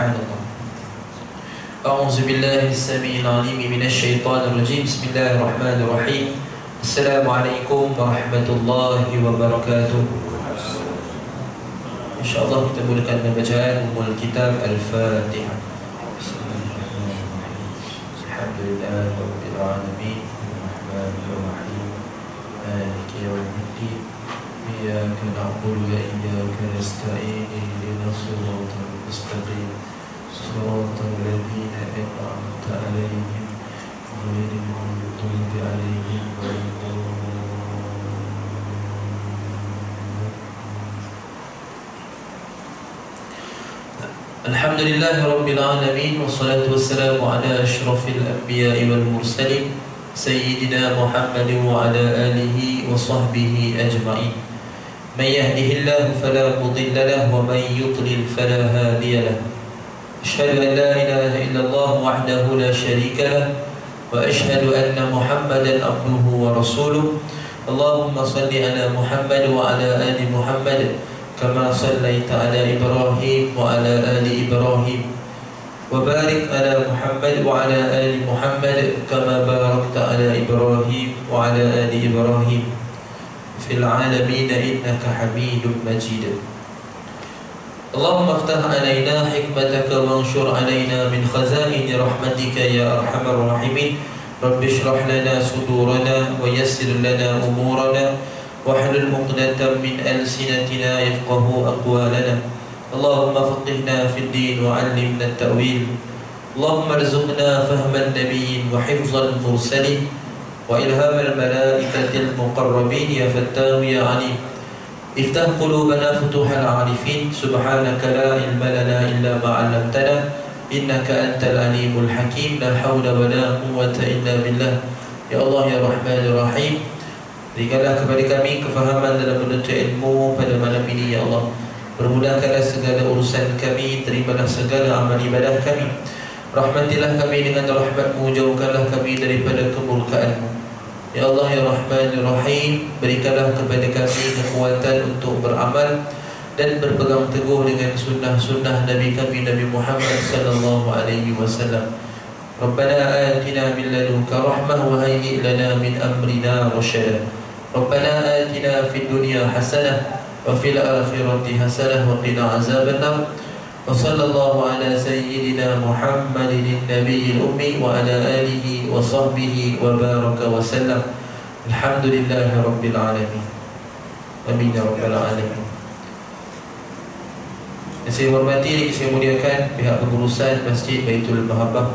Subhanallah. A'udzu billahi as-sami'il 'alim minasy syaithanir rajim. Bismillahirrahmanirrahim. Assalamualaikum warahmatullahi wabarakatuh. InsyaAllah kita mulakan pembacaan Ummul Kitab Al-Fatihah. Bismillahirrahmanirrahim. Alhamdulillahi rabbil alamin. Ar-Rahmanir-Rahim. Maliki yaumiddin. Iyyaka na'budu wa iyyaka nasta'in. Ihdinas siratal mustaqim. Siratal ladzina an'amta 'alaihim ghairil maghdubi 'alaihim waladdallin. Alhamdulillahi rabbil alamin, wassalatu wassalamu ala asyrafil anbiya'i wal mursalin sayyidina Muhammadin wa ala alihi wa sahbihi ajma'in. Man yahdihillahu fala mudilla lahu wa man yudlil fala hadiya lahu. Asyhadu an la ilaha illallah wahdahu la syarika lahu wa asyhadu anna Muhammadan abduhu wa rasuluh. Allahumma salli ala Muhammad wa ala ali Muhammad kama sallaita ala Ibrahim wa ala ali Ibrahim wa barik ala Muhammad wa ala ali Muhammad kama barakta ala Ibrahim wa ala ali Ibrahim fil alamin innaka Hamidum Majid. Allahumma aftah alaina hikmataka wa anshur alaina min khazain rahmatika ya arhamar rahimin. Rabbi shrah lana sudurana wa yassir lana umurana wahlul 'uqdatam min alsinatina yafqahu aqwalana. Allahumma faqihna fid din wa 'allimna at-ta'wil. Allahumma arzuqna fahman nabiyyin wa hifzal mursalin wa ilhamal malaikatil muqarrabin ya fattahu ya 'alim. Iftah qulubana futuhal 'arifin. Subhanaka la ilma lana illa ma 'allamtana innaka antal alimul hakim. La hawla wa la quwwata illa billah. Ya Allah ya Rahmanir Rahim, berikanlah kepada kami kefahaman dalam menuntut ilmu pada malam ini ya Allah. Permudahkanlah segala urusan kami, terimalah segala amal ibadah kami. Rahmatilah kami dengan rahmat-Mu, jauhkanlah kami daripada kemurkaan-Mu. Ya Allah ya Rahmanir Rahim, berikanlah kepada kami kekuatan untuk beramal dan berpegang teguh dengan sunnah-sunnah Nabi kami Nabi Muhammad sallallahu alaihi wasallam. Rabbana atina min ladunka rahmah wa hayyi' lana min amrina rasyada. Rabbana atina fid dunya hasanah wa fil akhirati hasanah wa qina azabannar. Wa sallallahu ala sayyidina Muhammadin nabiyil ummi wa ala alihi wa sahbihi wa baraka wa sallam. Alhamdulillahi rabbil alamin. Amin ya rabbal alamin. Saya hormati, saya muliakan pihak pengurusan Masjid Baitul Mahabbah,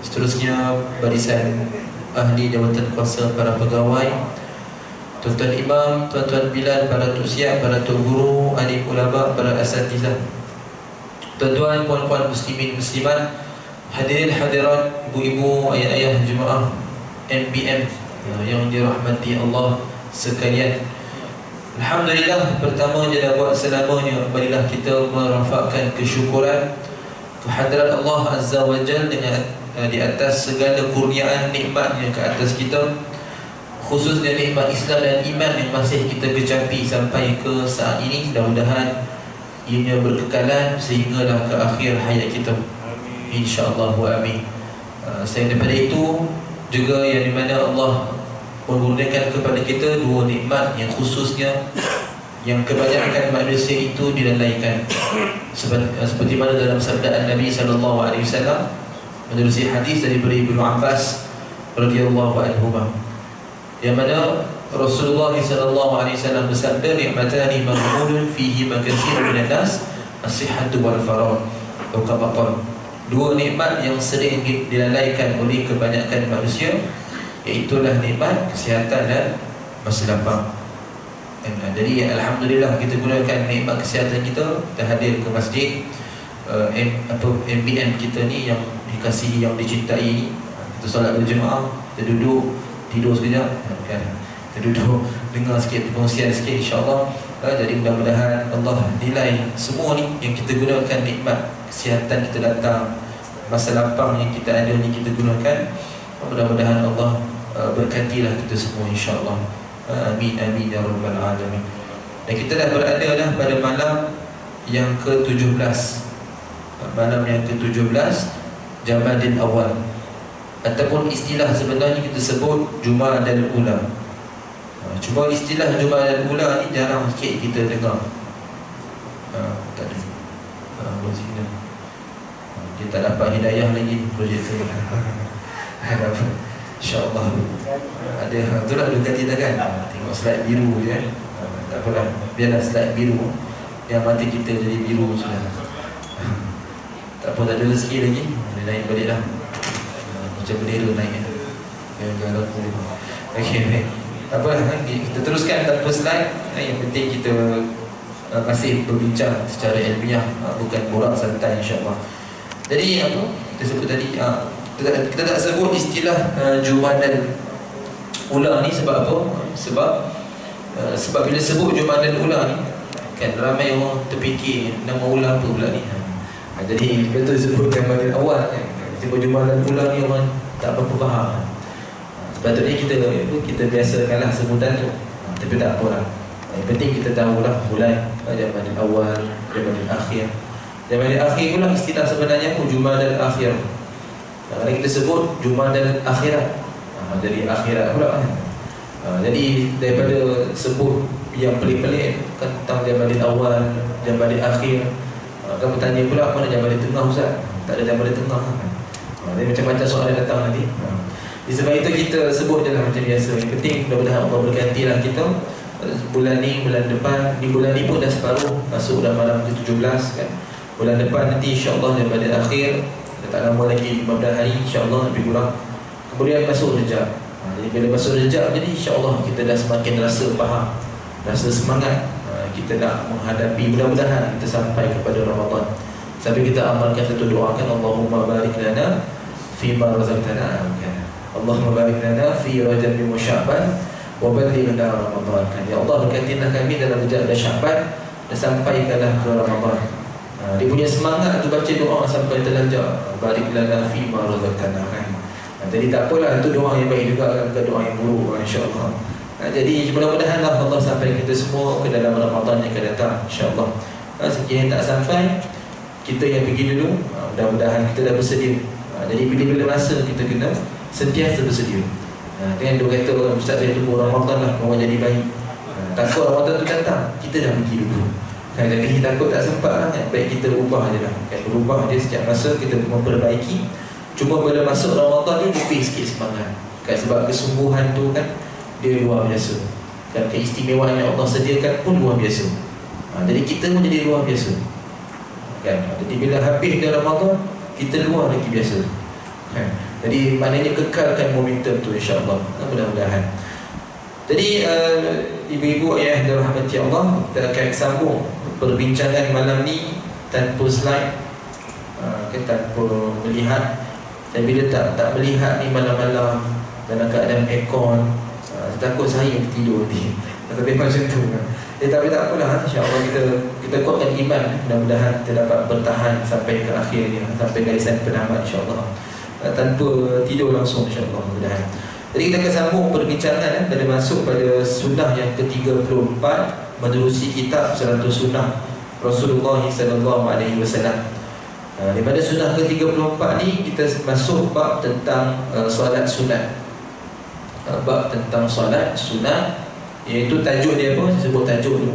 seterusnya barisan ahli jawatan kuasa, para pegawai, tuan-tuan imam, tuan-tuan bilal, para tuk siap, para tuk guru, alim ulama, para asatizah, tuan-tuan, puan-puan muslimin muslimat, hadirin hadirat, ibu-ibu, ayah-ayah jemaah MBM yang dirahmati Allah sekalian. Alhamdulillah, pertama je buat selamanya marilah kita merafakkan kesyukuran kehadrat Allah Azza wa Jalla dengan di atas segala kurniaan nikmat yang ke atas kita, khususnya nikmat Islam dan iman yang masih kita kecapi sampai ke saat ini. Mudah-mudahan ianya berkekalan sehinggalah ke akhir hayat kita, insya-Allah wa amin. Selain daripada itu juga yang dimana Allah mengurniakan kepada kita dua nikmat yang khususnya yang kebanyakan manusia itu dilalaikan, seperti mana dalam sabda Nabi sallallahu alaihi wasallam menerusi hadis dari Ibnu Abbas radhiyallahu anhuma, yang mana Rasulullah sallallahu alaihi wasallam bersabda, nikmatani maghbunun fihi makatsirun minan nas, as-sihhatu wal faragh. Dua nikmat yang sering dilalaikan oleh kebanyakan manusia, iaitulah nikmat kesihatan dan masa lapang. Jadi alhamdulillah kita gunakan nikmat kesihatan kita hadir ke masjid MBM kita ni yang dikasihi, yang dicintai ni. Kita solat berjemaah, kita duduk, tidur sekejap kan, kita duduk dengar sikit pengusian sikit, insya-Allah. Jadi mudah-mudahan Allah nilai semua ni yang kita gunakan, nikmat kesihatan kita datang, masa lapang yang kita ada ni kita gunakan. Mudah-mudahan Allah berkatilah kita semua, insya-Allah. Amin amin ya rabbal alamin. Dan kita dah berada dah pada malam yang ke-17 malam yang ke-17 Jamadil Awal, ataupun istilah sebenarnya kita sebut Jumadal Ula. Cuma istilah Jumadal Ula ni jarang sikit kita dengar. Tak ada. Dia tak dapat hidayah lagi projek tu. InsyaAllah ada. Itulah dia kata kan, tengok slide biru je. Tak apalah, biarlah slide biru, yang mati kita jadi biru sudah. Tak apa, tak ada rezeki lagi, dia naik balik lah. Macam bendera naik kan. Okey, baik. Tak apalah, kita teruskan tanpa slide. Yang penting kita masih berbincang secara ilmiah, bukan borak santai insyaAllah. Jadi apa kita sebut tadi, kita tak sebut istilah Jumadal Ula ni sebab apa? Sebab bila sebut Jumadal Ula ni kan ramai orang terfikir nama Ula apa pula ni. Jadi betul sebut Jumadal Awal kan. Sebut Jumadal Ula ni orang tak apa faham. Sepatutnya kita biasakanlah sebutan tu. Tapi tak apalah. Yang penting kita tahulah bulan Jumadal Awal, Jumadal Akhir. Jumadal Akhir pula istilah sebenarnya pun Jumadal Akhir. Kalau kita sebut Jumadal Akhirat, jadi akhirat pula kan. Jadi daripada sebut yang pelik-pelik kan, tentang Jamadil Awal, Jamadil Akhir, kan bertanya pula mana Jamadil Tengah Ustaz? Tak ada Jamadil Tengah kan. Jadi macam-macam soalan datang nanti. Sebab itu kita sebut je lah macam biasa. Yang penting mudah-mudahan Allah bergantilah kita. Bulan ni, bulan depan, di bulan ni pun dah separuh, masuk dah malam ke-17 kan. Bulan depan nanti insyaAllah Jamadil Akhir, tak lama lagi 15 hari insyaAllah lebih kurang. Kemudian masuk Rejab. Jadi bila masuk Rejab, jadi insyaAllah kita dah semakin rasa faham, rasa semangat. Kita nak menghadapi, mudah-mudahan kita sampai kepada Ramadan. Sampai kita amalkan satu doa kan, Allahumma barik lana fima razaqtana, Allahumma barik lana fi Rajab wa Sya'ban wa ballighna Ramadan kan. Ya Allah, berkatilah kami dalam Rejab dan Sya'ban dan sampaikanlah ke Ramadan. Dia punya semangat tu baca doa sampai terlanjak, barik lana fi ma razaqtana kan. Jadi tak apalah, itu doa yang baik juga kan, bukan doa yang buruk insya-Allah. Jadi mudah-mudahanlah Allah sampai kita semua ke dalam Ramadan yang akan datang insya-Allah. Sekiranya tak sampai, kita yang pergi dulu, mudah-mudahan kita dah bersedia. Jadi bila-bila masa kita kena sentiasa bersedia. Kan dia kata ustaz saya tunggu Ramadan lah orang jadi baik. Takut Ramadan tu datang, kita dah pergi dulu. Jadi takut tak sempat lah kan. Baik kita ubah je lah kan. Berubah je setiap masa kita memperbaiki. Cuma bila masuk Ramadan ni lebih sikit semangat kan. Sebab kesungguhan tu kan dia luar biasa. Dan keistimewaan yang Allah sediakan pun luar biasa. Jadi kita pun jadi luar biasa kan. Jadi bila habis dia Ramadan, kita luar lagi biasa kan. Jadi maknanya kekalkan momentum tu insya-Allah. Mudah-mudahan. Jadi ibu-ibu ayah dan rahmati Allah, kita akan sambung perbincangan malam ni tanpa slide, tanpa melihat. Dan bila tak melihat ni malam-malam dalam keadaan aircon, takut saya tidur nanti. Tapi macam tu kan. Tapi tak apalah, insya-Allah kita kuatkan iman. Mudah-mudahan kita dapat bertahan sampai ke akhirnya, sampai garisan penamat insya-Allah. Tanpa tidur langsung insya-Allah mudah-mudahan. Jadi kita akan sambung perbincangan pada masuk pada sunnah yang ke-34 menerusi kitab 100 sunnah Rasulullah SAW. Daripada sunnah ke-34 ni kita masuk bab tentang solat sunat. Bab tentang solat sunat, iaitu tajuk dia apa? Saya sebut tajuk dulu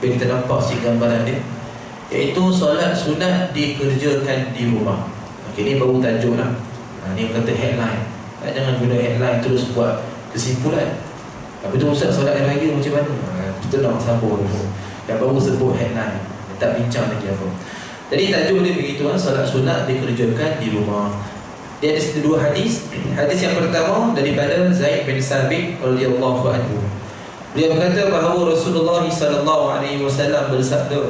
biar kita nampak si gambaran dia. Iaitu solat sunat dikerjakan di rumah. Okey, ni baru tajuk lah. Ni kata headline. Jangan guna headline terus buat kesimpulan. Tapi tu Ustaz solat hari raya macam mana? Kita nak sambung dulu. Yang baru sebut headline, tak bincang lagi apa. Jadi tajuk dia begitu, solat sunat dikerjakan di rumah. Dia ada dua hadis. Hadis yang pertama daripada Zaid bin Sabit radhiyallahu anhu. Beliau berkata bahawa Rasulullah SAW bersabda,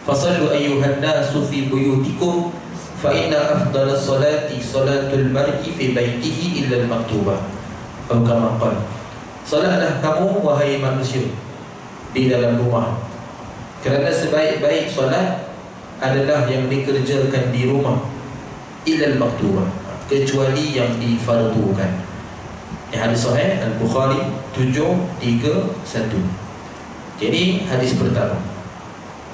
"Fasallu ayyuhan nasu fi buyutikum fa inna afdalas salati salatul mar'i fi baitihi illa al-maktubah." Atau kama qala, salatlah kamu wahai manusia di dalam rumah, kerana sebaik-baik solat adalah yang dikerjakan di rumah, illa al-maktubah, kecuali yang difardukan. Ini hadis sahih Al-Bukhari 731. Jadi hadis pertama.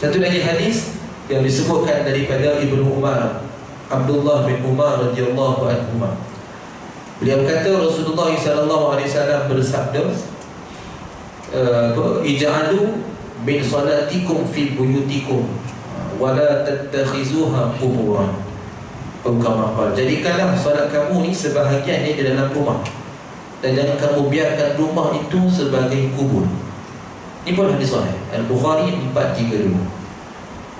Satu lagi hadis yang disebutkan daripada Ibnu Umar, Abdullah bin Umar radhiyallahu anhu. Beliau kata Rasulullah sallallahu alaihi wasallam bersabda, ij'alu min salatikum fi buyutikum wa la tattakhizuha quburan. Jadikanlah solat kamu ni sebahagian ni di dalam rumah, dan jangan kamu biarkan rumah itu sebagai kubur. Ini pun hadis sahih Al-Bukhari 432.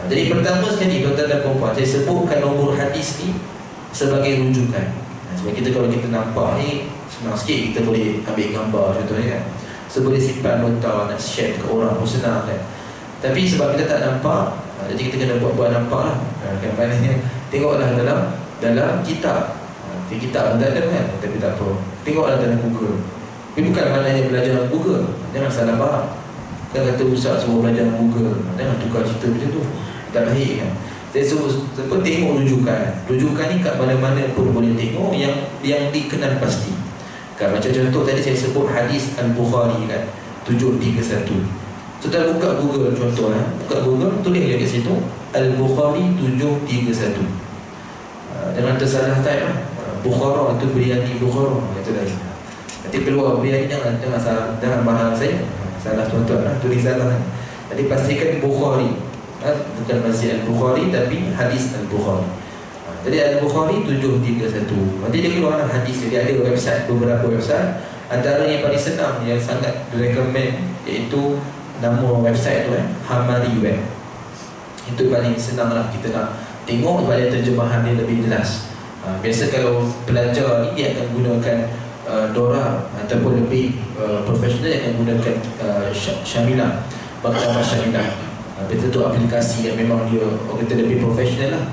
Jadi pertama sekali tuan-tuan dan puan-puan, saya sebutkan nombor hadis ni sebagai rujukan. Sebab kita kalau kita nampak ni senang sikit, kita boleh ambil gambar contohnya kan, boleh simpan nota nak share ke orang pun senang kan. Tapi sebab kita tak nampak, jadi kita kena buat-buat nampak lah kan. Maknanya tengoklah dalam kitab. Kitab tak ada kan, tapi tak apa, tengoklah dalam Google. Tapi bukan maknanya belajar dalam Google, jangan salah faham. Kan kata ustaz semua belajar dalam Google, jangan tukar cerita macam tu, tak baik kan. Saya suruh tengok rujukan ni kat mana-mana pun boleh tengok yang dikenal pasti. Kan macam contoh tadi saya sebut hadis Al-Bukhari kan 731. Sudah buka Google contoh buka Google, tulis je kat situ Al-Bukhari 731. Jangan tersalah type Bukhara itu biryani Bukhara, itu lagi. Nanti keluar biryani, jangan mahal saya. Salah tuan-tuan, tulis salah. Jadi pastikan Bukhari, bukan Masjid Al-Bukhari tapi hadis Al-Bukhari. Jadi Al-Bukhari 731. Nanti dia keluar hadis. Jadi ada website, beberapa website. Antara yang paling senang, yang sangat recommend, iaitu nama website tu Hamari Web. Itu paling senang lah, kita nak tengok supaya terjemahan dia lebih jelas. Biasa kalau pelajar ni dia akan gunakan Dora ataupun lebih profesional yang akan gunakan Syamilah, Maktabah Syamilah. Betul tu aplikasi yang memang dia orang kata lebih profesional lah.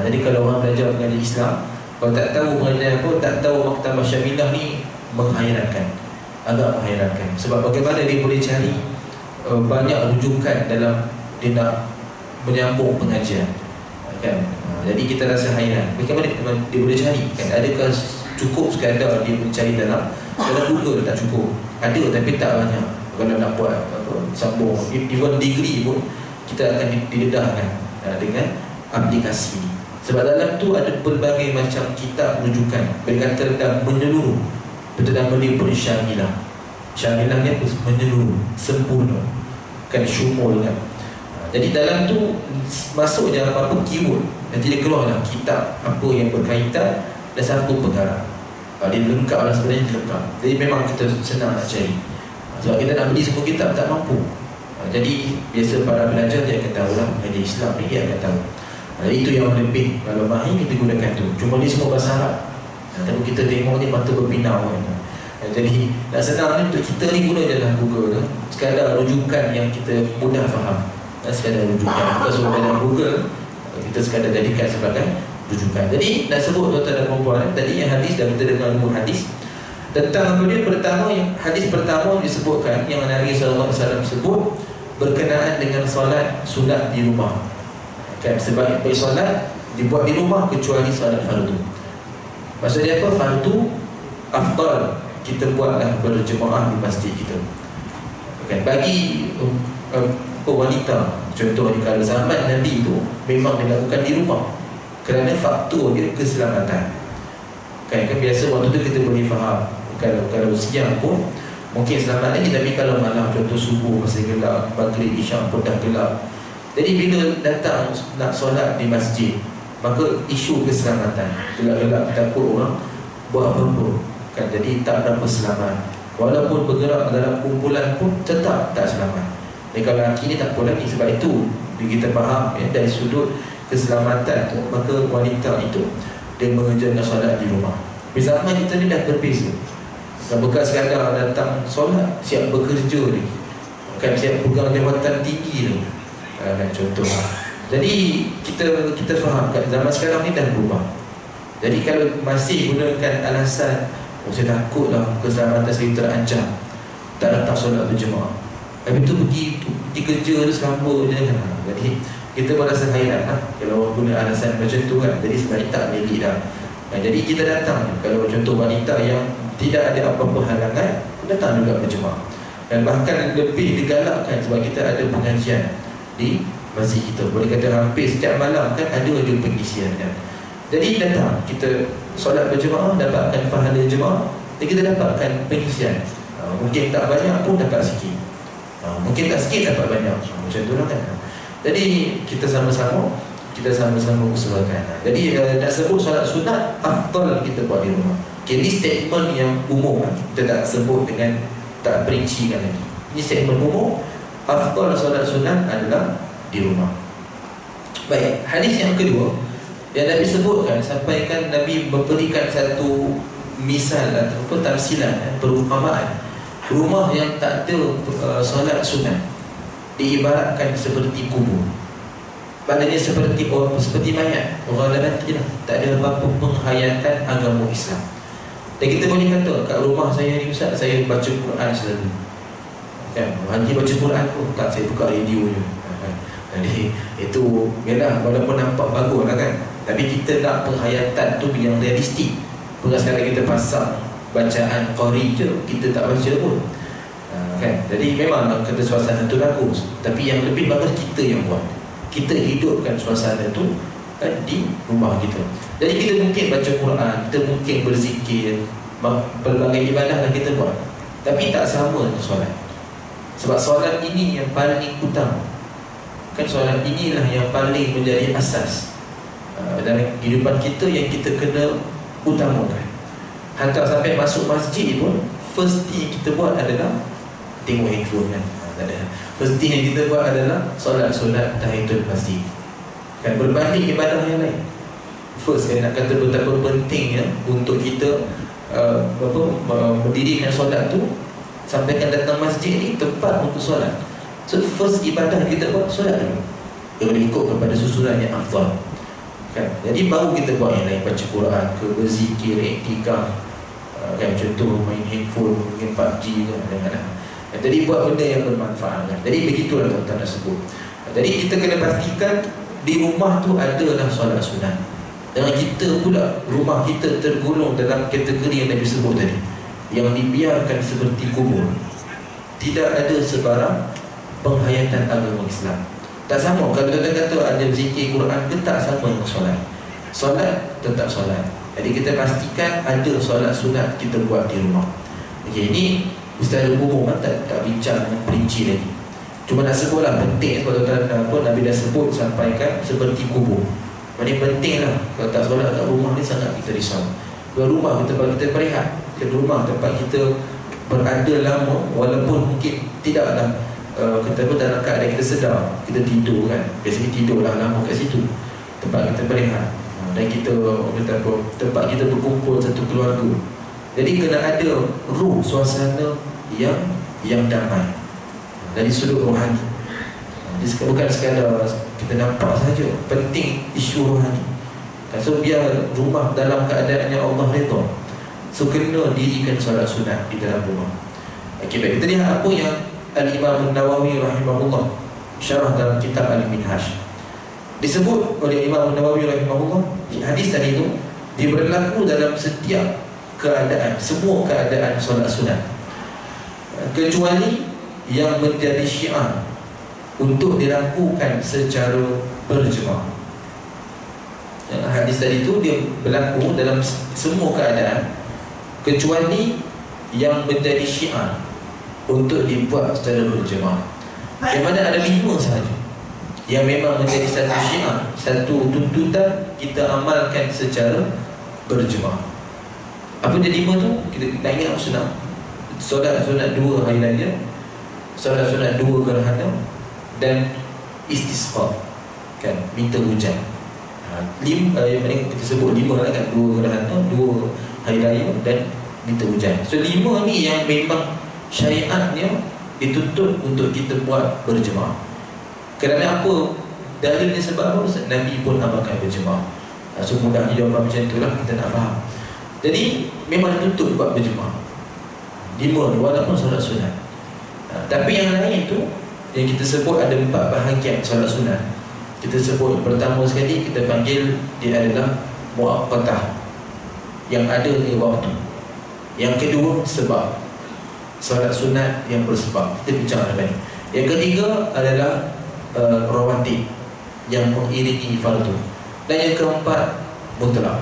Jadi kalau orang belajar mengaji Islam, kalau tak tahu mengaji apa, tak tahu Maktabah Syamilah ni, menghairankan, agak menghairankan. Sebab bagaimana dia boleh cari banyak rujukan dalam dia nak menyambung pengajian kan. Jadi kita rasa hairan, bagaimana dia boleh cari kan. Adakah cukup sekadar dia mencari dalam Google? Tak cukup. Ada tapi tak banyak. Kalau nak buat sambung, even degree pun kita akan didedahkan dengan aplikasi. Sebab dalam tu ada pelbagai macam kitab rujukan, berkata dan menyeluruh. Betul nama dia pun Syamilah. Syamilah ni menyeluruh, sempurna kan, syumul kan. Jadi dalam tu masuk je apa-apa keyword, nanti dia keluarlah kitab apa yang berkaitan dan satu perkara. Dia lengkap lah, sebenarnya lengkap. Jadi memang kita senang nak cari. Sebab kita nak beli semua kitab tak mampu. Jadi biasa para pelajar dia akan tahu lah, mengaji Islam ni dia akan tahu. Itu yang lebih, kalau mahir kita gunakan tu. Cuma ni semua bahasa Arab. Tapi kita tengok ni mata berpinau kan. Jadi nak senang ni untuk kita ni guna je lah Google. Sekadar rujukan yang kita mudah faham. Sekadar rujukan, bukan suruh dalam Google, kita sekadar jadikan sebagai rujukan. Jadi nak sebut tuan-tuan dan puan-puan, tadi yang hadis dan kita dengar nombor hadis tentang apa dia. Pertama, yang hadis pertama disebutkan yang Nabi SAW sebut berkenaan dengan solat sunat di rumah kan. Sebab solat dibuat di rumah kecuali solat fardu. Maksudnya apa? Fardu afdal kita buatlah berjemaah di masjid kita kan. Bagi wanita contohnya, kalau zaman Nabi itu memang dilakukan di rumah kerana faktor dia keselamatan kan. Biasa waktu tu kita boleh faham, kalau siang pun mungkin selamat lagi, tapi kalau malam contoh subuh masih gelap, maghrib isyak pun dah gelap. Jadi bila datang nak solat di masjid, maka isu keselamatan, gelap-gelap takut orang buat apa-apa kan. Jadi tak berapa selamat. Walaupun bergerak dalam kumpulan pun tetap tak selamat. Jadi kalau lelaki ni tak apa lagi. Sebab itu kita faham dari sudut keselamatan tu, maka wanita itu dia mengerjakan solat di rumah. Di zaman kita ni dah berbeza. Bukan sekadar datang solat, siap bekerja ni kan, siap pegang jabatan tinggi ni kan, contoh. Jadi kita faham kan, zaman sekarang ni dah berubah. Jadi kalau masih gunakan alasan saya takut lah keselamatan saya terancam, tak datang solat berjemaah, habis tu pergi kerja tu selamba je kan. Jadi kita berasa hairan kalau guna alasan macam tu kan. Jadi sebenarnya tak milik dah. Jadi kita datang, kalau contoh wanita yang tidak ada apa-apa halangan, datang juga berjemaah. Dan bahkan lebih digalakkan sebab kita ada pengajian di masjid kita. Boleh kata hampir setiap malam kan ada je pengisian kan. Jadi datang kita solat berjemaah, dapatkan pahala jemaah, dan kita dapatkan pengisian. Mungkin tak banyak pun dapat sikit, mungkin tak sikit dapat banyak, macam tu lah kan. Jadi kita sama-sama usahakan. Jadi nak sebut solat sunat afdal kita buat di rumah. Okay, ini statement yang umum, kita tak sebut dengan, tak perincikan lagi. Ini statement umum, afdal solat sunat adalah di rumah. Baik, hadis yang kedua yang Nabi sebutkan, sampaikan Nabi memberikan satu misal ataupun tamsilan, perumpamaan rumah yang tak ada solat sunat diibaratkan seperti kubur. Maknanya seperti mayat, orang dah mati lah, tak ada apa-apa penghayatan agama Islam. Dan kita boleh kata kat rumah saya ni Ustaz, saya baca Quran selalu kan, haji baca Quran pun tak, saya buka radio je kan. Jadi itu memang walaupun nampak bagus lah kan, tapi kita nak penghayatan tu yang realistik. Bukan sekadar kita pasang bacaan qari je, kita tak baca pun kan. Jadi memang kata suasana tu bagus, tapi yang lebih bagus kita yang buat, kita hidupkan suasana tu kan di rumah kita. Jadi kita mungkin baca Quran, kita mungkin berzikir, pelbagai ibadah yang kita buat, tapi tak sama dengan solat. Sebab solat ini yang paling utama kan, solat inilah yang paling menjadi asas dalam kehidupan kita yang kita kena utamakan. Hatta sampai masuk masjid pun, first thing kita buat adalah tengok handphone kan. First thing yang kita buat adalah solat tahiyatul masjid kan, berbanding ibadah yang lain. First, saya nak kata betapa pentingnya untuk kita mendirikan solat tu, sampaikan datang masjid ni tempat untuk solat. So first ibadah kita buat solat dulu, dia boleh ikut kepada susunan yang afdal kan. Jadi baru kita buat yang lain, baca Quran ke, berzikir, iktikaf kan, contoh main handphone, main PUBG kan, kadang-kadang. Jadi buat benda yang bermanfaat kan. Jadi begitulah tuan-tuan nak sebut. Jadi kita kena pastikan di rumah tu adalah solat sunat. Jangan kita pula rumah kita tergolong dalam kategori yang Nabi sebut tadi, yang dibiarkan seperti kubur. Tidak ada sebarang penghayatan agama Islam. Tak sama kalau kita kata ada zikir Quran ke, tak sama dengan solat. Solat tetap solat. Jadi kita pastikan ada solat sunat kita buat di rumah. Okey, ini secara umum tak bincang dengan perinci lagi. Cuma nak sebutlah penting sebab tuan-tuan Nabi dah sebut, sampaikan seperti kubur. Maksudnya penting lah, kalau tak solat kat rumah ni sangat kita risau. Kalau rumah tempat kita berehat, ke rumah tempat kita berada lama, walaupun mungkin tidaklah kita pun dalam keadaan kita sedar, kita tidur kan, biasanya tidurlah lama kat situ, tempat kita berehat, dan kita kata apa, tempat kita berkumpul satu keluarga. Jadi kena ada ruh, suasana yang damai dari sudut rohani. Bukan sekadar kita nampak saja, penting isu rohani. So biar rumah dalam keadaan yang Allah redha, so kena dirikan solat sunat di dalam rumah. Okey, baik, kita lihat apa yang Al-Imam Nawawi rahimahullah syarah dalam kitab Al-Minhaj. Disebut oleh Imam Nawawi rahimahullah, hadis tadi itu dia berlaku dalam setiap keadaan, semua keadaan solat sunat, kecuali yang menjadi syiar untuk dilakukan secara berjemaah. Hadis tadi itu dia berlaku dalam semua keadaan, kecuali yang menjadi syiar untuk dibuat secara berjemaah. Yang mana ada 5 sahaja yang memang menjadi satu syiar, satu tuntutan kita amalkan secara berjemaah. Apa dia 5 tu? Kita nak ingat apa sunat? Solat sunat 2 hari raya, solat sunat 2 gerhana, dan istisqa kan, minta hujan. Yang mana kita sebut 5 lah kan, 2 gerhana, 2 hari raya, dan minta hujan. So 5 ni yang memang syariatnya dituntut untuk kita buat berjemaah. Kerana apa? Dalilnya sebab apa? Nabi pun amalkan berjemaah. So mudahnya jawapan macam tu lah, kita nak faham. Jadi memang dituntut buat berjemaah 5 ni, walaupun solat sunat. Tapi yang lain tu yang kita sebut ada 4 bahagian solat sunat. Kita sebut pertama sekali, kita panggil dia adalah muaqqatah, yang ada di waktu. Yang kedua, sebab, solat sunat yang bersebab, kita bincang tadi. Yang ketiga adalah rawatib yang mengiringi fardu. Dan yang keempat, mutlak.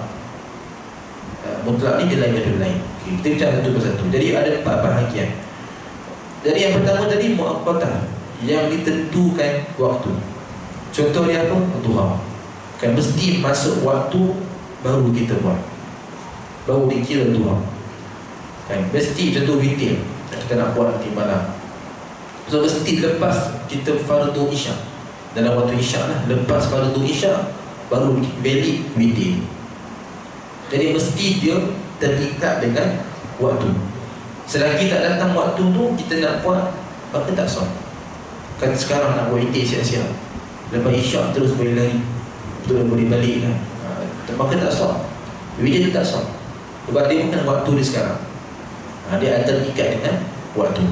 Mutlak ni dia lain daripada lain. Kita bincang satu persatu. Jadi ada 4 bahagian. Jadi yang pertama tadi muaqqatah, yang ditentukan waktu. Contoh dia apa? Duha. Kan mesti masuk waktu baru kita buat, baru dikira duha. Kan mesti contoh witir kita nak buat nanti malam. So mesti lepas kita fardu isyak, dalam waktu isyak lah, lepas fardu isyak baru valid witir. Jadi mesti dia terikat dengan waktu. Selagi tak datang waktu tu kita nak buat, maka tak sah. Kan sekarang nak buat witir siap-siap, lepas isyak terus boleh lari, betul boleh balik kan, maka tak sah. Witir tu tak sah sebab dia bukan waktu dia sekarang. Dia terikat dengan waktu.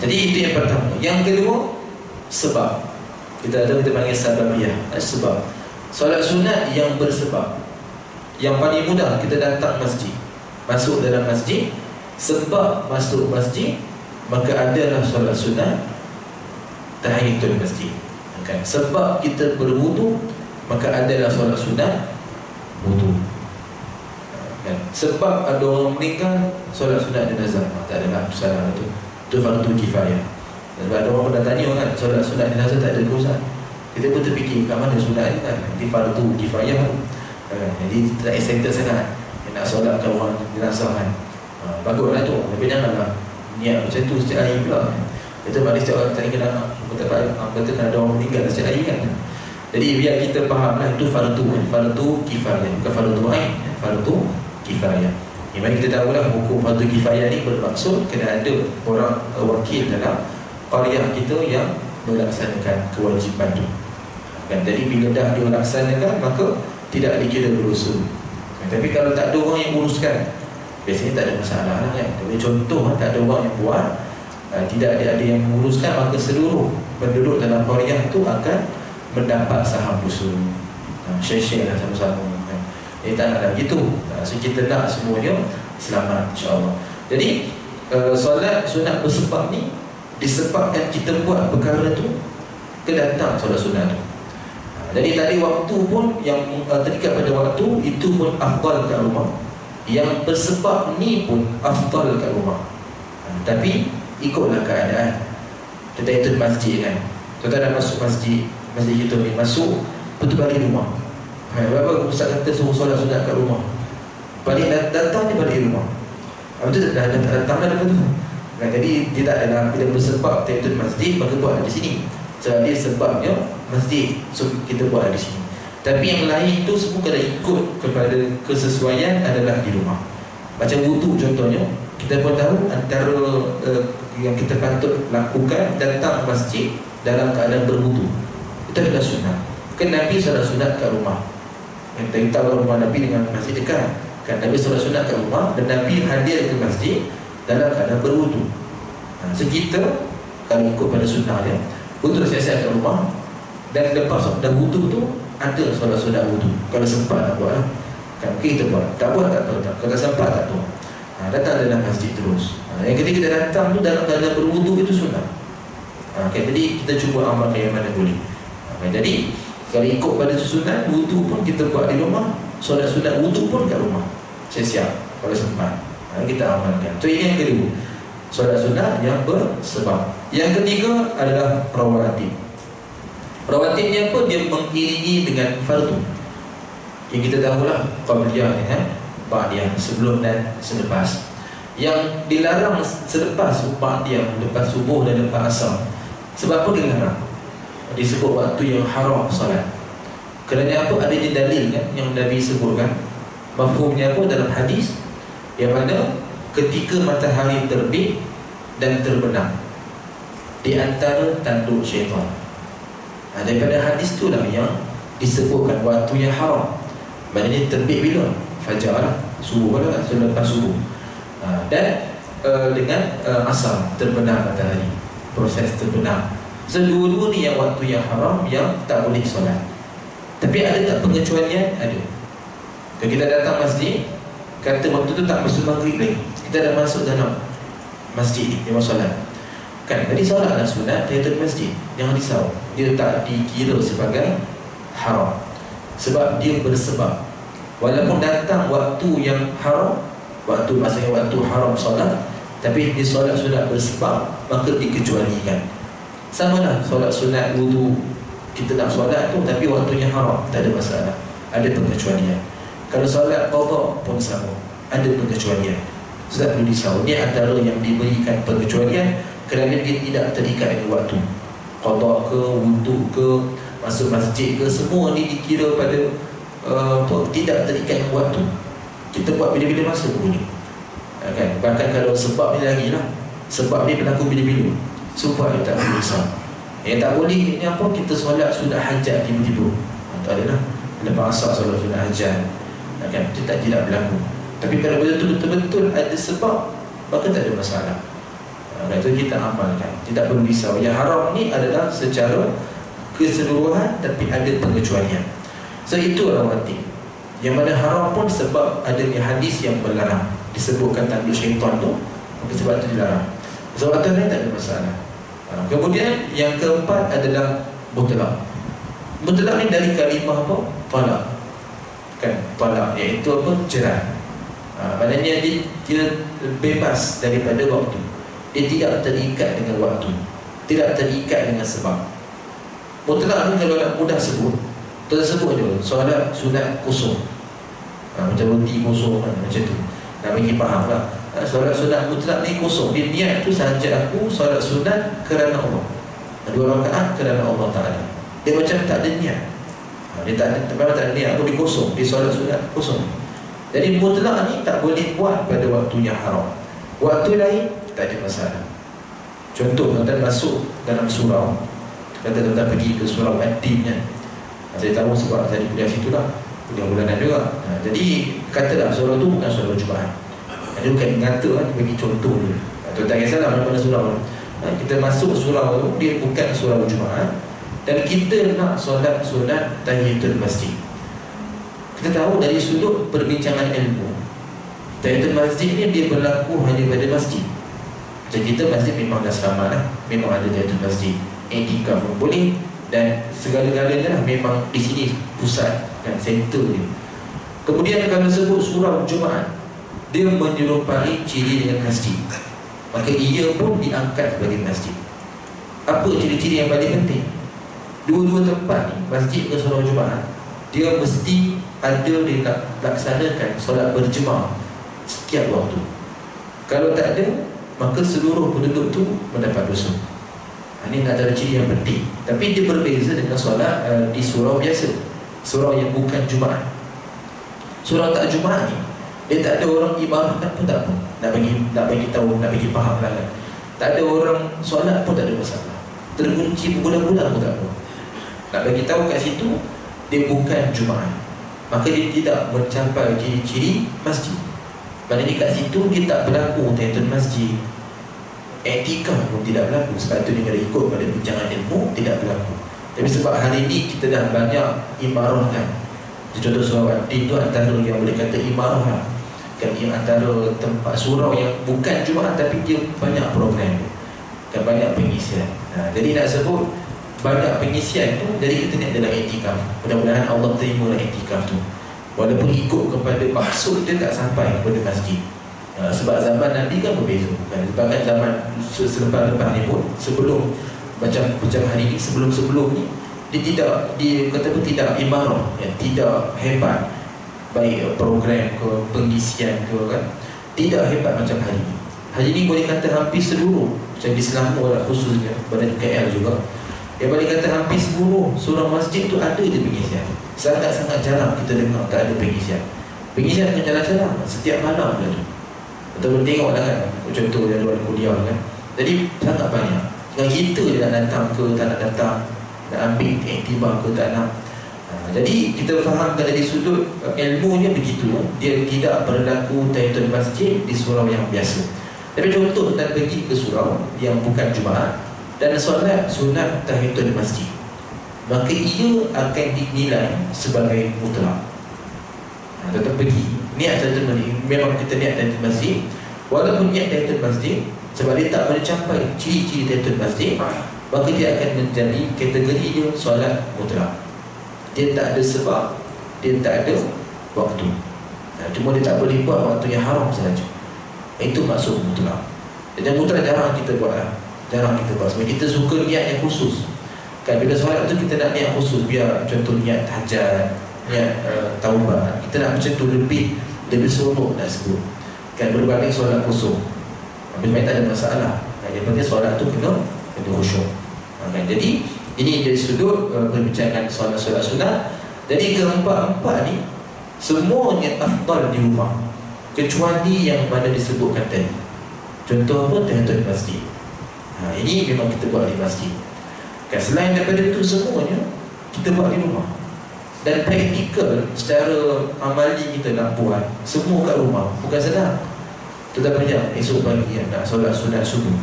Jadi itu yang pertama. Yang kedua, sebab. Kita panggil sababiyah. Sebab solat sunat yang bersebab. Yang paling mudah, kita datang masjid, masuk dalam masjid. Sebab masuk masjid, maka adalah solat sunat tahiyatul masjid. Kan? Sebab kita berwudu, maka adalah solat sunat wudu. Kan? Sebab ada orang meninggal, solat sunat jenazah, tak adalah salah itu. Itu fardu kifayah. Sebab ada orang pernah tanya kan, solat sunat jenazah tak ada kerusakan. Kita pun terfikir kat mana sunat ni kan, nanti fardu kifayah. Jadi tak excited sangat nak solatkan orang jenazah kan. Baguslah tu, tapi janganlah niat macam tu setiap hari pula. Kita balik setiap orang tak ingin anak, betul kan ada orang meninggal setiap hari kan. Jadi biar kita fahamlah itu fardu kifayah, bukan fardu ain, fardu kifayah. Mari kita tahulah hukum fardu kifayah ni bermaksud kena ada orang wakil dalam qaryah kita yang melaksanakan kewajipan tu. Kan, jadi bila dah dilaksanakan maka tidak dikira berdosa. Tapi kalau tak ada orang yang uruskan, biasanya tak ada masalah lah kan. Tapi contoh tak ada orang yang buat, tidak ada yang menguruskan, maka seluruh penduduk dalam qaryah tu akan mendapat saham dosa. Share-share lah sama-sama kan. Tak nak gitu. So kita nak semuanya selamat insya-Allah. Jadi solat sunat bersebab ni disebabkan kita buat perkara tu, kedatang solat sunat tu. Jadi tadi waktu pun yang terikat pada waktu itu pun afdal kat rumah. Yang bersebab ni pun afdal kat rumah. Tapi ikutlah keadaan. Kita itu masjid kan. Kita dah masuk masjid kita ni masuk betul balik rumah. Berapa ustaz kata suruh solat sunat kat rumah, balik datang dia balik rumah. Betul dah datang dah tu. Jadi dia tak ada bila bersebab itu masjid maka buat di sini. Sebab dia sebabnya masjid, so kita buat di sini. Tapi yang lain tu semua kena ikut kepada kesesuaian adalah di rumah. Macam wudu contohnya, kita pun tahu antara yang kita patut lakukan datang masjid dalam keadaan berwudu. Itu adalah sunat. Kan Nabi solat sunat kat rumah. Kita tahu rumah Nabi dengan masjid dekat. Kan Nabi solat sunat kat rumah dan Nabi hadir ke masjid dalam keadaan berwudu. So kita kalau ikut pada sunnah dia, betul siap-siap kat rumah, dan lepas dah wudu tu ada solat sunat wudu. Kalau sempat nak buat lah. Kan kita buat. Tak buat tak tahu tak. Kalau sempat tak tahu. Datang dalam masjid terus. Yang ketika kita datang tu dalam keadaan berwudu itu sunnah. Jadi kita cuba amalkan yang mana boleh. Jadi kalau ikut pada susunan, wudu pun kita buat di rumah, solat sunat wudu pun kat rumah. Siap-siap kalau sempat. Kita amalkan. So ini yang kedua, solat sunat yang bersebab. Yang ketiga adalah rawatib. Rawatib ni apa? Dia mengiringi dengan fardu. Yang kita tahulah qabliyah dengan ba'diyah, sebelum dan selepas. Yang dilarang selepas ba'diyah, lepas subuh dan lepas asar. Sebab apa dilarang? Disebut waktu yang haram salat. Kerana apa? Adanya dalil kan yang Nabi sebutkan. Mafhumnya apa dalam hadis yang mana ketika matahari terbit dan terbenam di antara tanduk syaitan. Daripada hadis itulah yang disebutkan waktu yang haram. Maknanya terbit bila? Fajar lah, subuh lah, selepas subuh. Dan dengan asar, terbenam matahari, proses terbenam. Sedua-dua ni yang waktu yang haram yang tak boleh solat. Tapi ada tak pengecualian? Ada. Kalau kita datang masjid, kata waktu tu tak masuk maghrib lagi, kita dah masuk dalam masjid ni, dia mau solat. Kan, jadi solatlah sunat tahiyatul masjid. Jangan risau, dia tak dikira sebagai haram sebab dia bersebab. Walaupun datang waktu yang haram, maksudnya waktu haram solat, tapi dia solat sunat bersebab, maka dikecualikan. Sama lah solat sunat wudu, kita nak solat tu tapi waktunya haram, tak ada masalah, ada pengecualian. Kalau solat qada pun sama, ada pengecualian. Sudah perlu risau, ni antara yang diberikan pengecualian kerana dia tidak terikat dengan waktu. Qada ke, wudu ke, masuk masjid ke, semua ni dikira pada tidak terikat dengan waktu. Kita buat bila-bila masa pun boleh, kan? Bahkan kalau sebab ni lagi lah, sebab ni berlaku bila-bila, supaya tak boleh risau. Yang tak boleh ni apa, kita solat sunat hajat tiba-tiba, tak ada lah, lepas asar solat sunat hajat, kan? Itu tidak berlaku. Tapi kalau betul-betul ada sebab, maka tak ada masalah. Itu kita amalkan, tidak perlu risau. Yang haram ni adalah secara keseluruhan, tapi ada pengecualian. So itu orang mati. Yang mana haram pun sebab adanya hadis yang melarang, disebutkan tanduk syaitan tu, maka sebab itu dilarang. Sebab itu tak ada masalah. Kemudian yang keempat adalah mutlak. Mutlak ni dari kalimah apa? Talak. Kan, talak, iaitu apa? Cerai. Maknanya dia bebas daripada waktu. Dia tidak terikat dengan waktu, tidak terikat dengan sebab. Mutlak ni kalau nak mudah sebut, tersebut je solat sunat kosong, macam roti kosong kan, macam tu. Nak bagi faham lah, solat sunat mutlak ni kosong. Dia niat tu sahaja aku solat sunat kerana Allah, 2 rakaat kerana Allah Ta'ala. Dia macam tak ada niat, dia tak ada niat, aku dia kosong, dia solat sunat kosong. Jadi mutlak ni tak boleh buat pada waktu yang haram. Waktu lain tak ada masalah. Contoh, tuan-tuan masuk dalam surau, kata tuan-tuan pergi ke surau Ad-Din kan. Saya tahu sebab saya kuliah situ lah, kuliah bulanan juga. Jadi katalah surau tu bukan surau Jumaat. Ada bukan mengata kan, bagi contoh je. Tuan-tuan kisahlah mana-mana surau. Kita masuk surau tu, dia bukan surau Jumaat, dan kita nak solat sunat tahiyatul masjid. Kita tahu dari sudut perbincangan ilmu, tahiyatul masjid ni dia berlaku hanya pada masjid. Macam kita masjid memang dah selamat lah, memang ada tahiyatul masjid, i'tikaf pun boleh, dan segala-galanya lah memang di sini pusat kan, center dia. Kemudian kalau sebut surau Jumaat, dia menyerupai ciri dengan masjid, maka ia pun diangkat sebagai masjid. Apa ciri-ciri yang paling penting? Dua-dua tempat ni, masjid ke surau Jumaat, dia mesti ada dilaksanakan solat berjemaah setiap waktu. Kalau tak ada, maka seluruh penduduk tu mendapat dosa. Ini antara ciri yang penting. Tapi dia berbeza dengan solat di surau biasa, surau yang bukan Jumaat. Surau tak Jumaat ni, dia tak ada orang ibarat pun tak apa. Nak bagi tahu, nak bagi faham lah kan. Tak ada orang solat pun tak ada masalah, terkunci berbulan-bulan pun tak apa. Nak bagi tahu kat situ dia bukan Jumaat, maka dia tidak mencapai ciri-ciri masjid. Maknanya kat situ dia tak berlaku tahiyatul masjid, i'tikaf pun tidak berlaku. Sebab itu dia kena ikut pada bincangan ilmu, tidak berlaku. Tapi sebab hari ini kita dah banyak imarah kan. Contoh surau Ad-Din tu antara yang boleh kata imarah lah kan, yang antara tempat surau yang bukan Jumaat tapi dia banyak program dan banyak pengisian. Jadi nak sebut banyak pengisian tu, jadi kita ni adalah i'tikaf. Mudah-mudahan Allah terima lah i'tikaf tu, walaupun ikut kepada maksud dia tak sampai kepada masjid. Sebab zaman Nabi kan berbeza kan? Bahkan zaman selepas-lepas ni pun, sebelum macam hari ni, sebelum-sebelum ni, dia kata pun tidak imarah ya, tidak hebat, baik program ke pengisian ke kan, tidak hebat macam hari ni. Hari ni boleh kata hampir seluruh, macam di Selangor khususnya, pada KL juga, dia boleh kata hampir seluruh surau masjid tu ada je pengisian. Sangat-sangat jarang kita dengar tak ada pengisian. Pengisian akan jalan-jalan setiap malam je tu. Betul-betul tengok lah kan, contoh jadual kuliah kan. Jadi sangat banyak. Dengan kita je nak datang ke tak nak datang, nak ambil iktibar ke tak nak. Jadi kita fahamkan dari sudut ilmunya begitu. Dia tidak berlaku tahiyatul masjid di surau yang biasa. Tapi contoh kita pergi ke surau yang bukan Jumaat dan solat sunat tahiyatul masjid, maka ia akan dinilai sebagai mutlak. Tetap pergi niat tahiyatul masjid, memang kita niat tahiyatul masjid, Walaupun niat tahiyatul masjid, sebab dia tak boleh capai ciri-ciri tahiyatul masjid, maka dia akan menjadi kategori dia solat mutlak. Dia tak ada sebab, dia tak ada waktu. Cuma dia tak boleh buat waktu yang haram sahaja. Itu maksud mutlak. Dan mutlak jarang kita buat lah. Jarang kita buat sebab kita suka niat yang khusus. Kan bila solat tu kita nak niat khusus. Biar contoh niat tahajat, niat taubat, kita nak macam tu lebih seronok nak sebut. Kan berbanding solat kosong. Memang tak ada masalah. Yang penting solat tu kena khusyuk. Kan? Jadi ini dari sudut perbincangan solat-solat sunat. Jadi keempat-empat ni semuanya afdal di rumah, kecuali yang mana disebutkan tadi. Contoh apa? Tahiyatul masjid. Ini memang kita buat di masjid. Kan selain daripada itu semuanya kita buat di rumah. Dan praktikal secara amali kita nak buat semua kat rumah, bukan senang. Tetapi banyak esok pagi nak solat sunat subuh.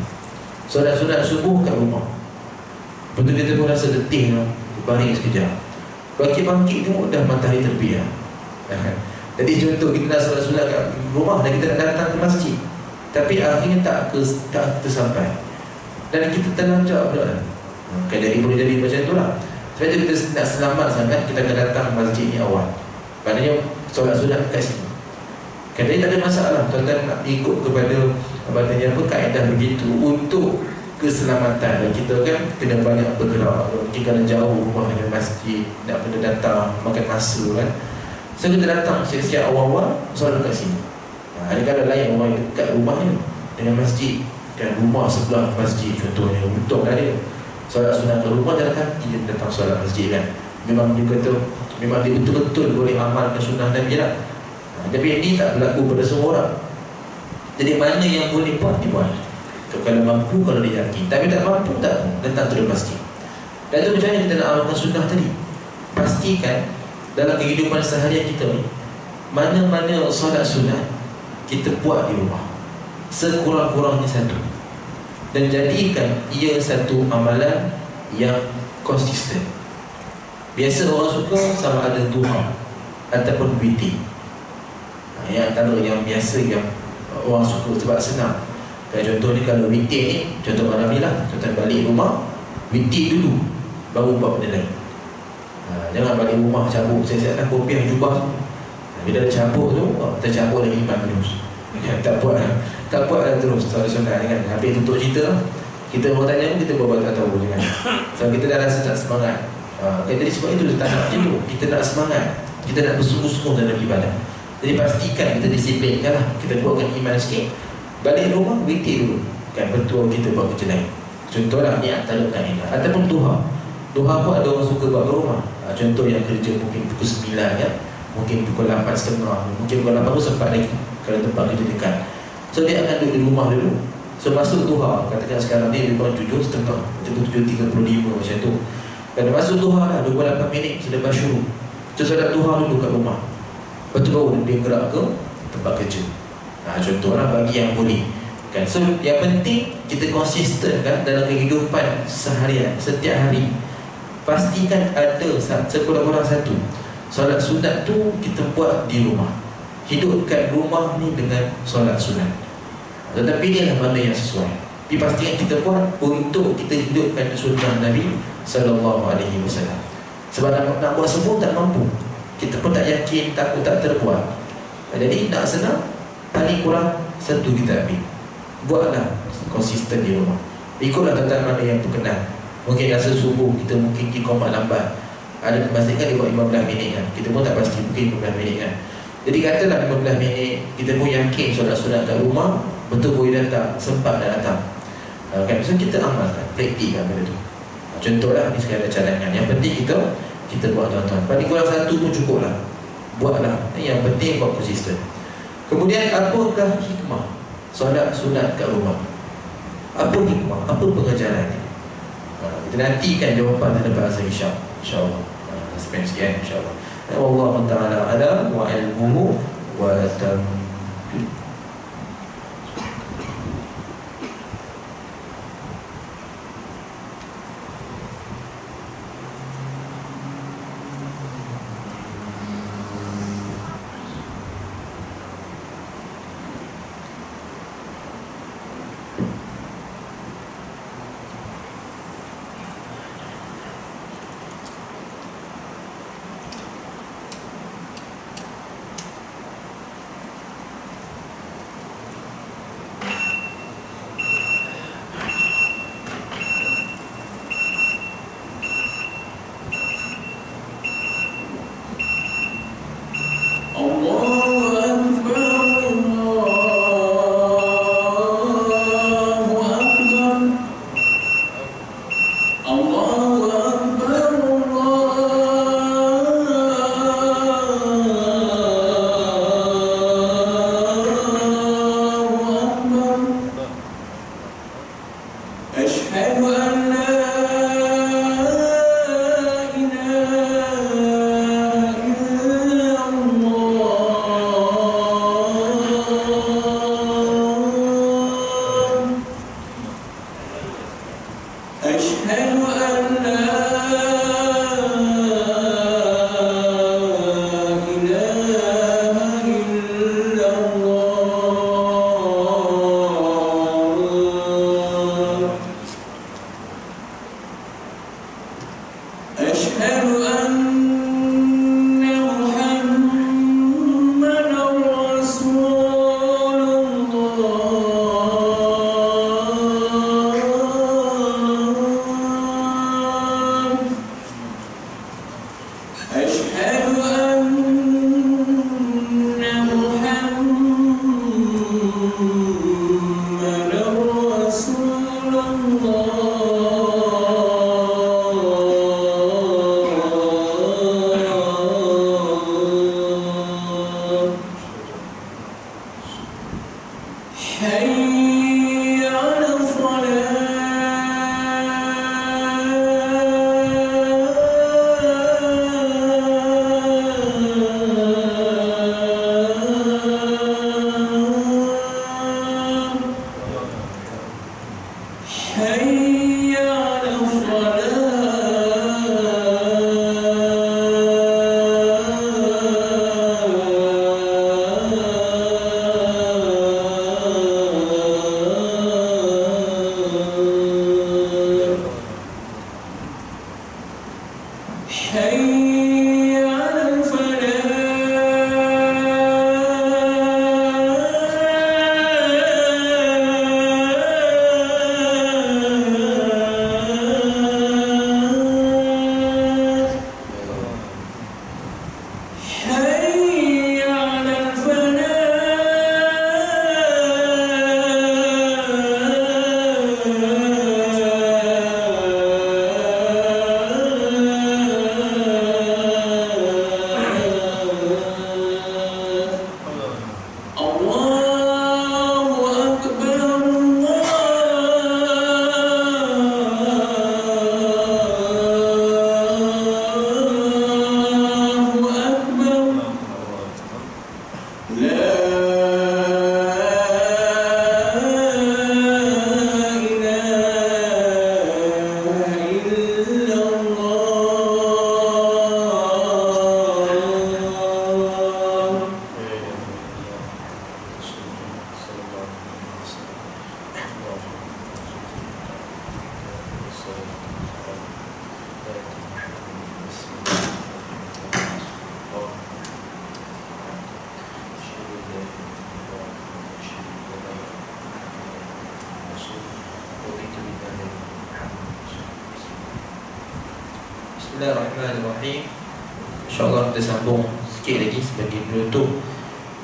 Solat sunat subuh kat rumah. Betul kita pun rasa letih lah, baring sekejap. Bangkit-bangkit tengok dah matahari terbit lah. Jadi contoh kita nak solat sunat kat rumah dan kita nak datang ke masjid, tapi akhirnya tak tersampai. Dan kita terlanjak pula lah. Kan jadi boleh jadi macam tu lah. Sebab tu kita nak selamat sangat, kita akan datang masjid ni awal. Maknanya solat sunat kat sini. Kan jadi tak ada masalah. Tuan-tuan nak ikut kepada kaedah begitu untuk keselamatan. Dan kita kan kena banyak bergerak. Mungkin kalau jauh rumah dengan masjid, nak kena datang, makan masa kan. So kita datang siap-siap awal-awal solat kat sini. Ada kala lain orang dekat rumahnya dengan masjid, kan rumah sebelah masjid contohnya, untung dah dia solat sunat ke rumah, jalan kaki dia datang solat masjid kan. Memang dia kata, memang dia betul-betul boleh amalkan sunnah Nabi lah. Tapi ini tak berlaku pada semua orang. Jadi mana yang boleh buat, dibuat. Kalau mampu, kalau dia yakin. Tapi tak mampu, tak datang ke masjid. Dan itu macam mana kita nak amalkan sunnah tadi. Pastikan dalam kehidupan seharian kita ni, mana-mana solat sunat kita buat di rumah, sekurang-kurangnya satu. Dan jadikan ia satu amalan yang konsisten. Biasa orang suka sama ada duha ataupun witir. Yang antara yang biasa yang orang suka sebab senang. Contoh ni kalau witir ni, contoh malam ni lah, contoh balik rumah, witir dulu, baru buat benda lain. Jangan balik rumah cabut, saya nak kopiah jubah tu. Bila dah cabut tu, tercabut lagi iman terus. Tak buat lah terus solat sunat kan. Habis tutup cerita lah. Kita orang tanya pun kita buat tak tahu kan. So kita dah rasa tak semangat. Jadi sebab itu kita tak nak macam tu. Kita nak semangat, kita nak bersungguh-sungguh dalam ibadah. Jadi pastikan kita disiplinkan lah. Kita buatkan iman sikit. Balik rumah, witir dulu kan, betul kita buat kerja lain. Contohlah ni antara kaedah. Ataupun duha. Duha pun ada orang suka buat ke rumah. Contoh yang kerja mungkin pukul 9 ya, mungkin pukul 8.30, mungkin pukul 8 pun sempat lagi kalau tempat kerja dekat. So dia akan duduk di rumah dulu. So masuk duha, katakan sekarang ni lebih kurang 7.30, macam 7.35 macam tu. Kalau masuk duha lah 28 minit selepas syuruk, so solat duha dulu kat rumah. Lepas tu baru dia gerak ke tempat kerja. Contohlah bagi yang boleh kan. So yang penting kita konsisten kan dalam kehidupan seharian, setiap hari. Pastikan ada sekurang-kurang satu solat sunat tu kita buat di rumah. Hidupkan rumah ni dengan solat sunat. Tetapi inilah mana yang sesuai. Tapi pastikan kita buat untuk kita hidupkan sunnah Nabi SAW. Sebab nak buat semua tak mampu. Kita pun tak yakin, takut tak terbuat. Jadi nak senang, paling kurang satu kita ambil. Buatlah konsisten di rumah. Ikutlah tentang mana yang berkenan. Mungkin rasa subuh kita mungkin kikomat lambat, ada memastikan dia buat 15 minit kan. Kita pun tak pasti, mungkin 15 minit kan. Jadi katalah 15 minit, kita pun yakin solat-solat kat rumah betul boleh datang, sempat dah datang kan. So kita amalkan, praktikkan benda tu. Contohlah ni sekali ada cadangan. Yang penting kita buat tuan-tuan. Paling kurang satu pun cukup lah. Buatlah. Yang penting buat konsisten. Kemudian apakah hikmah solat sunat kat rumah? Apa hikmah? Apa pengajarannya? Kita nantikan jawapan dalam bahasa insya-Allah. Spend sekian insya-Allah. Wallahu ta'ala a'lam wa ilmuhu wa tam. حي على Bismillahirrahmanirrahim. InsyaAllah kita sambung sikit lagi sebagai penutup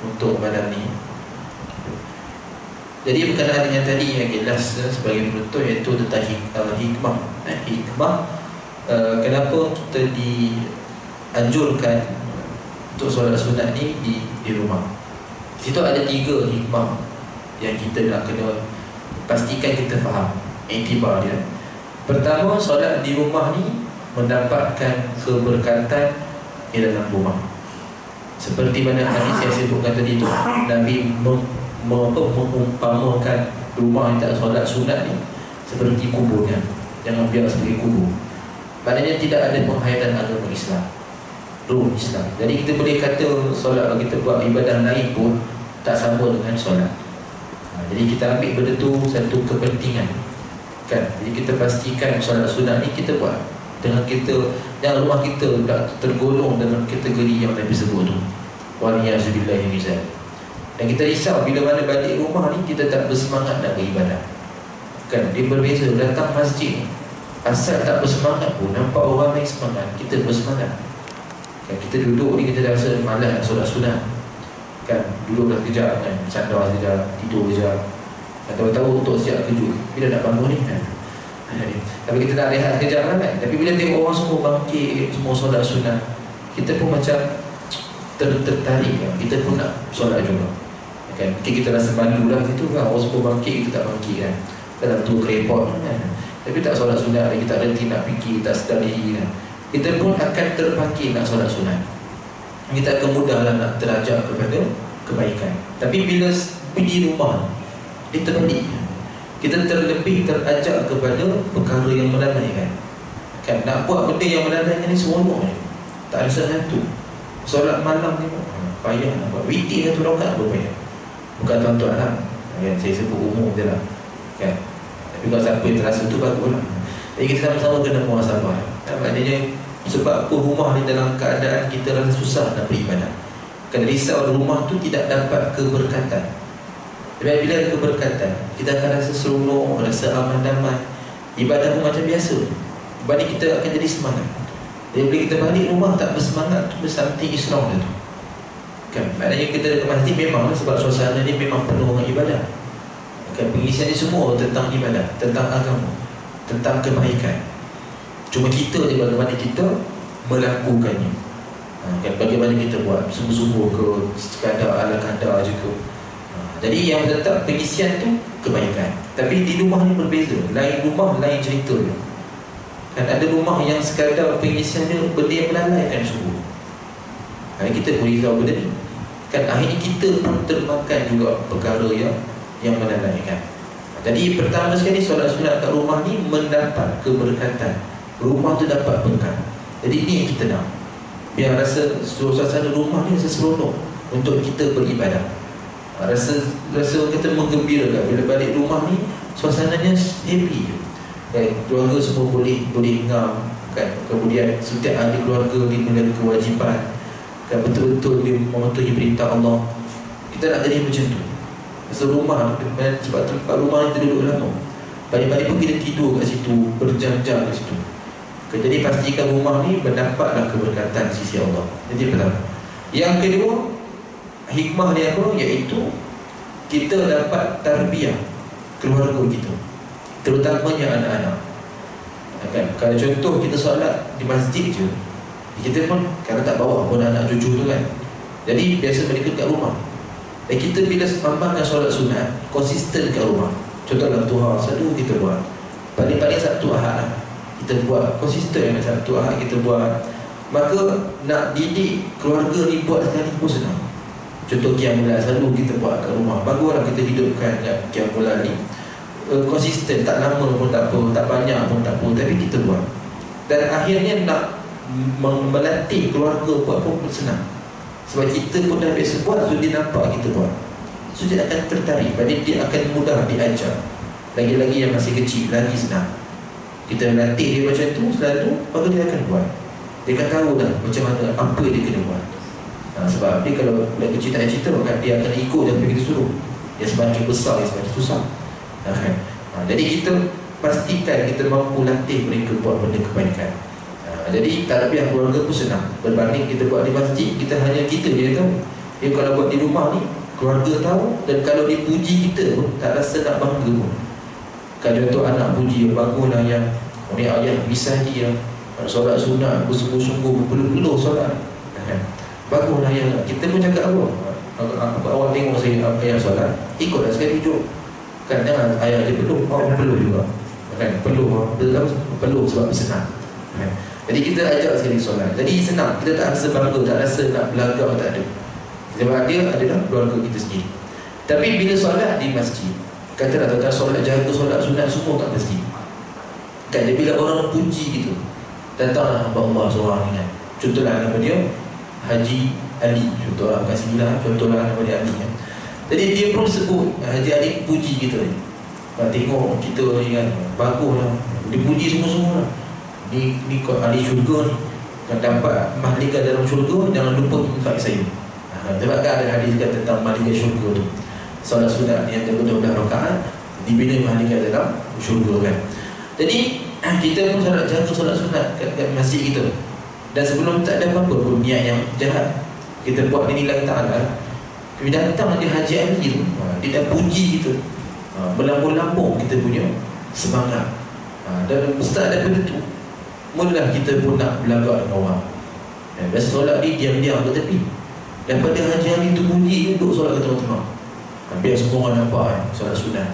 untuk malam ni. Jadi berkenaan dengan tadi yang jelas sebagai penutup, iaitu tentang hikmah. Hikmah, kenapa kita dianjurkan untuk solat sunat ni di rumah. Di situ ada 3 hikmah yang kita nak kena pastikan kita faham iktibar dia. Pertama, solat di rumah ni mendapatkan keberkatan di dalam rumah. Seperti mana hadis yang saya sebutkan tadi tu, Nabi mengumpamakan rumah yang tak solat sunat ni seperti kuburnya. Jangan biar sebagai kubur. Maknanya tidak ada penghayatan agama Islam, ruh Islam. Jadi kita boleh kata solat, kalau kita buat ibadah lain pun tak sama dengan solat. Jadi kita ambil benda tu satu kepentingan, kan? Jadi kita pastikan solat sunat ni kita buat dengan kita, yang rumah kita tak tergolong dalam kategori yang Nabi sebut tu, waliyazubillahi min zalik. Dan kita risau bila mana balik rumah ni kita tak bersemangat nak beribadah, kan? Dia berbeza. Datang masjid ni asal tak bersemangat pun, nampak orang lain semangat, kita bersemangat, kan? Kita duduk ni kita rasa malas nak solat sunat, kan? Duduklah sekejap, kan? Sandar sekejap, tidur sekejap, tahu-tahu untuk siap kejut bila nak bangun ni, kan? Tapi kita nak rehat sekejap lah, kan? Tapi bila tengok orang semua bangkit, semua solat sunat, kita pun macam tertarik, kan? Kita pun nak solat juga, kan? Mungkin kita rasa malu lah gitu, kan? Orang semua bangkit, kita tak bangkit, kan? Kita dah betul kerepot, kan? Tapi tak solat sunat lagi, tak berhenti nak fikir, tak sedar diri, kan? Kita pun akan terpakir nak solat sunat. Kita akan mudah lah nak terajak kepada kebaikan. Tapi bila di rumah, dia terbalik, kita terlebih terajak kepada perkara yang melalaikan, kan? Nak buat benda yang melalaikan ni seronok je, tak ada sesuatu. Solat malam ni payah nak buat. Witir 1 rakaat pun payah. Bukan tuan-tuan lah, kan? Saya sebut umum je lah, kan? Tapi kalau siapa yang terasa tu bagus lah. Jadi kita sama-sama kena muhasabah, kan? Maknanya sebab apa rumah ni dalam keadaan kita rasa susah nak beribadah, kan? Risau rumah tu tidak dapat keberkatan. Tapi bila ada keberkatan, kita akan rasa seronok, rasa aman damai, ibadah pun macam biasa. Balik kita akan jadi semangat. Jadi bila kita balik rumah tak bersemangat tu, something is wrong tu, kan? Maknanya kita ke masjid memang sebab suasana ni memang penuh dengan ibadah, kan? Pengisian ni semua tentang ibadah, tentang agama, tentang kebaikan. Cuma kita je bagaimana kita melakukannya, kan? Bagaimana kita buat sungguh-sungguh ke sekadar ala kadar je ke, Jadi yang tetap pengisian tu kebaikan. Tapi di rumah ni berbeza, lain rumah lain cerita dia. Kan ada rumah yang sekadar pengisian dia benda yang melalaikan subuh. Kita boleh tahu benda ni. Kan akhirnya kita pun termakan juga perkara yang melalaikan. Jadi pertama sekali solat sunat kat rumah ni mendapat keberkatan. Rumah tu dapat berkat. Jadi ni yang kita nak. Biar rasa suasana rumah ni seronok untuk kita beribadah. Rasa kita menggembirakan bila balik rumah ni, suasananya happy. Keluarga semua boleh ngam kan. Kemudian setiap ahli keluarga dimulai kewajipan kan, betul-betul dia mematuhi perintah Allah. Kita nak jadi macam tu. Rasa rumah, sebab tempat rumah kita duduk lama, balik-balik pun kita tidur kat situ, berjam-jam kat situ. Jadi pastikan rumah ni mendapatlah keberkatan sisi Allah. Jadi pertama. Yang kedua, hikmah dia apa? Iaitu kita dapat tarbiyah keluarga kita, terutamanya anak-anak. Kan? Kalau contoh kita solat di masjid je, kita pun kalau tak bawa pun anak cucu tu kan. Jadi biasa mereka kat rumah. Dan kita bila sambangkan solat sunat, konsisten kat rumah. Contohlah Tuhan satu kita buat, paling-paling Sabtu Ahad lah kita buat, konsisten Sabtu Ahad kita buat. Maka nak didik keluarga ni buat sekali pun senang. Contoh Qiyamul Lail selalu kita buat kat rumah. Baguslah kita hidupkan Qiyamul Lail ni konsisten, tak lama pun tak apa, tak banyak pun tak apa, tapi kita buat. Dan akhirnya nak melatih keluarga buat pun senang. Sebab kita pun dah biasa buat, so dia nampak kita buat, so dia akan tertarik, dia akan mudah diajar. Lagi-lagi yang masih kecil, lagi senang. Kita latih dia macam tu selalu, maka dia akan buat. Dia akan tahu dah macam mana, apa dia kena buat. Sebab dia kalau budak kecil tak cerita, maka dia akan ikut apa yang kita suruh. Dia semakin besar, dia semakin susah. Jadi kita pastikan kita mampu latih mereka buat benda kebaikan. Jadi tarbiyah keluarga pun senang. Berbanding kita buat di masjid, kita hanya kita je tahu. Dia kalau buat di rumah ni, keluarga tahu. Dan kalau dipuji kita pun tak rasa nak bangga pun. Kalau contoh anak puji, baguslah yang ni ayah bisa dia solat sunat bersungguh-sungguh, berpeluh-peluh solat. Baguslah yang kita pun cakap apa awak tengok saya ayah solat, ikutlah sekali tunjuk. Kan jangan ayah je peluh, awak peluh juga. Kan peluh sebab senang. Jadi kita ajak sekali solat. Jadi senang, kita tak rasa bangga, tak rasa nak belagak, tak ada. Sebab dia adalah keluarga kita sendiri. Tapi bila solat di masjid, kata nak solat jaga, solat sunat semua tak mesti. Kan bila orang puji gitu, datanglah hamba Allah seorang ni kan. Contohlah nama dia Haji Ali, contohlah bukan sembilan, contohlah nama dia Ali kan. Jadi dia pun sebut Haji Ali puji kita ni. Tengok kita ni kan, baguslah, dia puji semua-semua lah. Ni ahli syurga ni, yang dapat mahligai dalam syurga, jangan lupa infak saya. Sebab kan ada hadis kata tentang mahligai syurga tu. Solat sunat yang jaga 12 rakaat dibina mahligai dalam syurga kan. Jadi kita pun jaga solat sunat kat masjid kita. Dan sebelum tak ada apa-apa pun niat yang jahat, kita buat ni lillahi ta'ala. Bila datang dia Haji Ali tu, dia dah puji kita, berlambung-lambung kita punya semangat. Dan start daripada tu, mulalah kita pun nak belagak dengan orang. Biasa solat ni diam-diam ke tepi. Daripada Haji Ali tu puji, duduk solat ke tengah-tengah. Biar semua orang nampak solat sunat,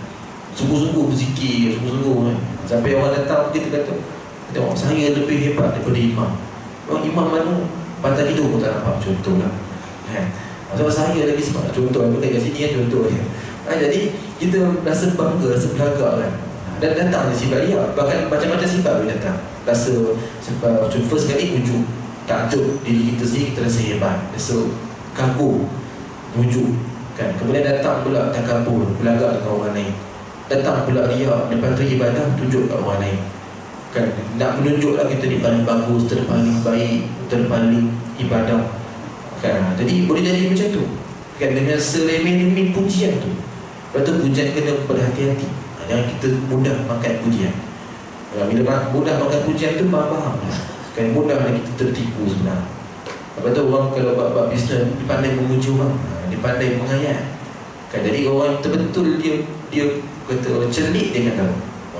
sungguh-sungguh berzikir, sungguh-sungguh. Sampai orang datang, kita kata, tengok saya lebih hebat daripada imam. Orang imam mana patah tidur pun tak nampak, contohlah. Sebab saya lagi sebab contoh, aku kat sini kan contoh. Jadi kita rasa bangga, rasa belagak kan. Dan datang dia sifat dia, bahkan macam-macam sifat dia datang. Rasa sebab first kali wujud, takjub diri kita sendiri, kita rasa hebat, rasa kagum, wujud kan. Kemudian datang pula takabur, belagak dengan orang lain. Datang pula riak, lepas tu ibadah tunjuk kat orang lain kan. Nak menunjuklah kita ni paling bagus, terpaling baik, terpaling ibadah kan. Jadi boleh jadi macam tu kan, dengan seremeh-remeh pujian tu. Lepas tu pujian kena berhati-hati, jangan kita mudah makan pujian. Bila mudah makan pujian tu, faham kan, mudah kita tertipu sebenarnya. Lepas tu orang kalau buat bisnes, dia pandai memuji orang, dia pandai mengayat kan. Jadi orang betul dia kata orang cerdik, dia kata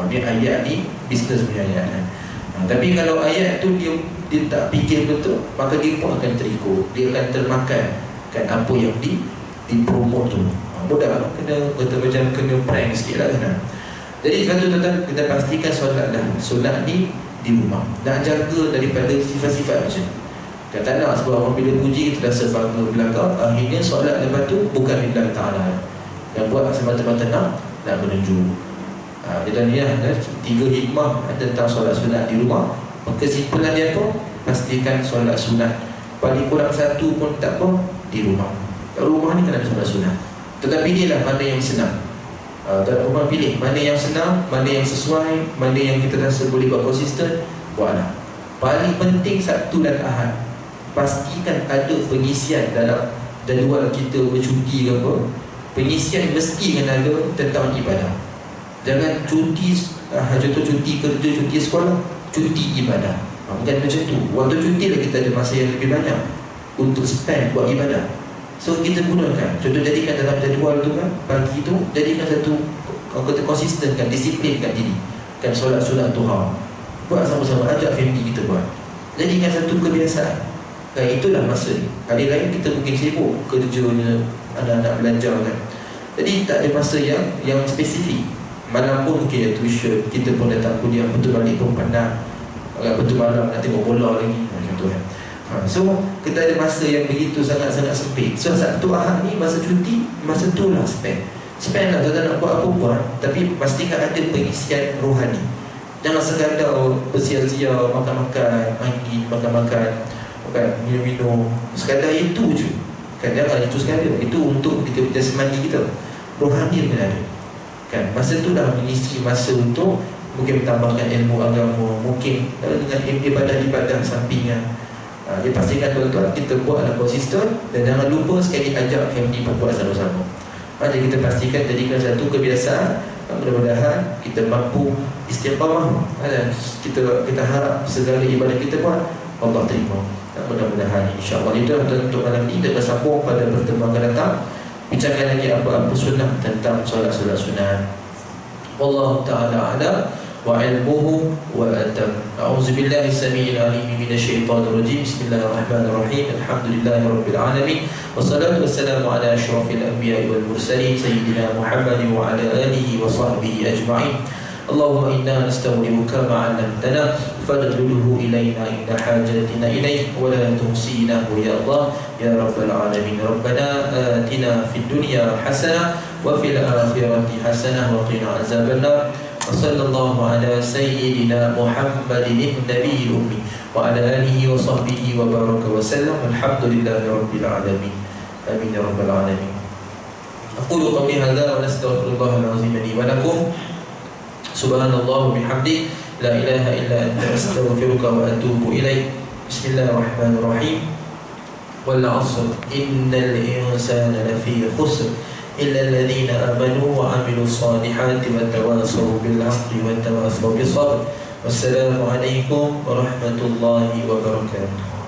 dia ayat ni bisnes punya ayat kan. Tapi kalau ayat tu dia tak fikir betul, maka dia pun akan terikut, dia akan termakan kan apa yang dipromot tu. Mudah kena kata macam kena prank sikit lah kan. Jadi satu tuan-tuan, kita pastikan solatlah solat ni di rumah. Nak jaga daripada sifat-sifat macam ni. Kita tak nak sebab orang bila puji kita rasa bangga belakang, akhirnya solat lepas tu bukan lillahi ta'ala, yang buat semata-mata nak menunjuk. Dia ni lah 3 hikmah tentang solat sunat di rumah. Kesimpulan dia apa? Pastikan solat sunat paling kurang 1 pun tak apa di rumah. Kat rumah ni kena solat sunat. Tetapi pilihlah mana yang senang. Tuan rumah pilih mana yang senang, mana yang sesuai, mana yang kita rasa boleh buat konsisten, buatlah. Paling penting Sabtu dan Ahad, pastikan ada pengisian dalam jadual kita bercuti ke apa. Pengisian mesti kena ada tentang ibadah. Jangan cuti, contoh cuti kerja, cuti sekolah, cuti ibadah. Bukan macam tu. Waktu cuti lah kita ada masa yang lebih banyak untuk spend buat ibadah. So kita gunakan, contoh jadikan dalam jadual tu kan, pagi tu jadikan satu, kata konsisten kan, disiplinkan diri kan, solat sunat duha, buat sama-sama, ajak family kita buat, jadikan satu kebiasaan kan. Itulah masa ni. Hari lain kita mungkin sibuk kerjanya, anak-anak belajar kan, jadi tak ada masa yang spesifik. Malam pun mungkin ada tuition, kita pun datang kuliah, betul balik pun pandang, betul malam nak tengok bola lagi macam tu kan. So kita ada masa yang begitu sangat-sangat sempit. So Sabtu Ahad ni masa cuti, masa tu lah spend lah. Tuan-tuan nak buat apa buat, tapi pastikan ada pengisian rohani. Jangan sekadar bersia-sia makan-makan, angin, makan-makan, minum-minum, sekadar itu je kan. Jangan itu sekadar, itu untuk kita jasmani kita. Rohani kena ada kan. Masa tu dah mengisi masa untuk mungkin menambahkan ilmu agama, mungkin dengan ibadah-ibadah sampingan. Dia pastikan tuan-tuan kita buatlah konsisten, dan jangan lupa sekali ajak family buat sama-sama. Jadi kita pastikan jadikan satu kebiasaan. Mudah-mudahan kita mampu istiqamah, dan kita harap segala ibadah kita buat Allah terima. Mudah-mudahan insya-Allah. Itu untuk malam ini. Kita bersambung pada pertemuan akan datang, bincangkan lagi apa-apa sunnah tentang solat-solat sunat. Wallahu ta'ala a'lam wa ilmuhu wa atam. A'udzu billahi samiil alim minasy syaithanir rajim. Bismillahirrahmanirrahim. Alhamdulillahi rabbil alamin. Wassalatu wassalamu ala asyrafil anbiya'i wal mursalin sayyidina Muhammadin wa ala alihi wa sahbihi ajma'in. Allahumma inna nastawdi'uka ma 'allamtana fadlulhu ilayna inda hajatina ilayk wa la tuhsinahu ya Allah ya rabbal alamin. Rabbana atina fid dunya hasanah wa fil akhirati hasanah wa qina azabannar. Sallallahu ala sayyidina Muhammadin nabiyil ummi wa ala alihi wa sahbihi wa baraka wa sallam. Alhamdulillahi rabbil alamin. Amin ya rabbal alamin. Aqulu qawli hadza wa nastaghfirullahal azim li wa lakum. Subhanallah wa bihamdi, la ilaha illa anta, astaghfiruka wa atubu ilaik. Bismillahirrahmanirrahim. Wal 'asr innal insana lafi khusr illa alladhina amanu wa 'amilus solihati wa tawasaw bil haqqi wa tawasaw bis sabr. Wassalamu alaikum warahmatullahi wabarakatuh.